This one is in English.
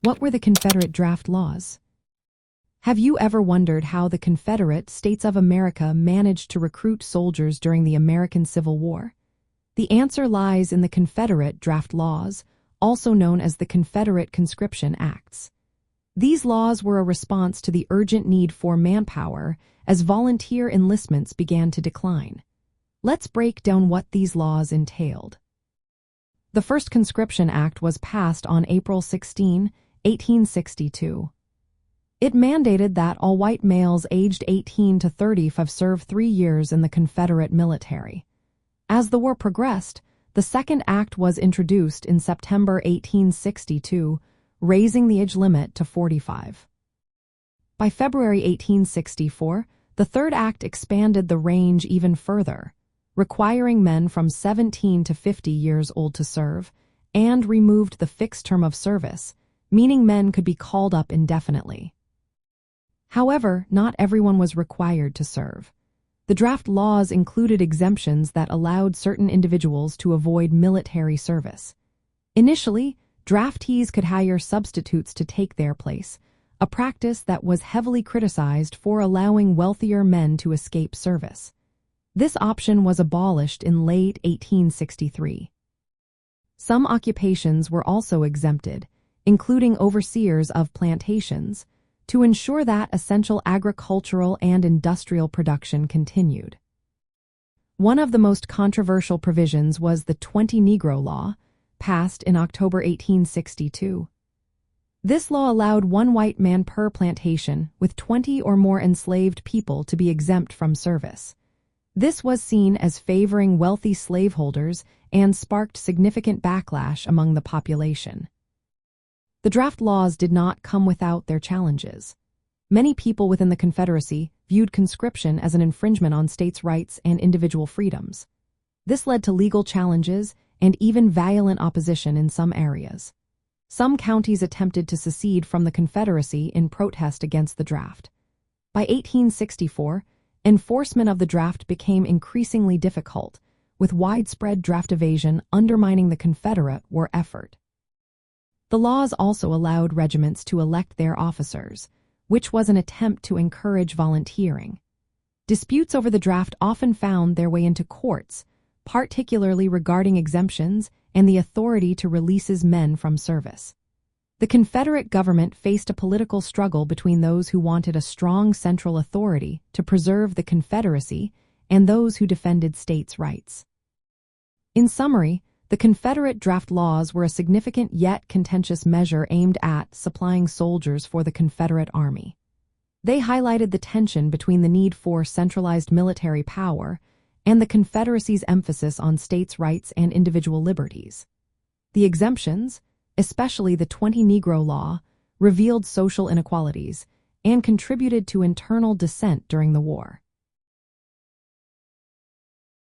What were the Confederate draft laws? Have you ever wondered how the Confederate States of America managed to recruit soldiers during the American Civil War? The answer lies in the Confederate draft laws, also known as the Confederate Conscription Acts. These laws were a response to the urgent need for manpower as volunteer enlistments began to decline. Let's break down what these laws entailed. The first Conscription Act was passed on April 16, 1862. It mandated that all white males aged 18 to 35 serve 3 years in the Confederate military. As the war progressed, the Second Act was introduced in September 1862, raising the age limit to 45. By February 1864, the Third Act expanded the range even further, requiring men from 17 to 50 years old to serve, and removed the fixed term of service, meaning men could be called up indefinitely. However, not everyone was required to serve. The draft laws included exemptions that allowed certain individuals to avoid military service. Initially, draftees could hire substitutes to take their place, a practice that was heavily criticized for allowing wealthier men to escape service. This option was abolished in late 1863. Some occupations were also exempted, including overseers of plantations, to ensure that essential agricultural and industrial production continued. One of the most controversial provisions was the 20 Negro Law, passed in October 1862. This law allowed one white man per plantation with 20 or more enslaved people to be exempt from service. This was seen as favoring wealthy slaveholders and sparked significant backlash among the population. The draft laws did not come without their challenges. Many people within the Confederacy viewed conscription as an infringement on states' rights and individual freedoms. This led to legal challenges and even violent opposition in some areas. Some counties attempted to secede from the Confederacy in protest against the draft. By 1864, enforcement of the draft became increasingly difficult, with widespread draft evasion undermining the Confederate war effort. The laws also allowed regiments to elect their officers, which was an attempt to encourage volunteering. Disputes over the draft often found their way into courts, particularly regarding exemptions and the authority to release men from service. The Confederate government faced a political struggle between those who wanted a strong central authority to preserve the Confederacy and those who defended states' rights. In summary, the Confederate draft laws were a significant yet contentious measure aimed at supplying soldiers for the Confederate Army. They highlighted the tension between the need for centralized military power and the Confederacy's emphasis on states' rights and individual liberties. The exemptions, especially the 20 Negro Law, revealed social inequalities and contributed to internal dissent during the war.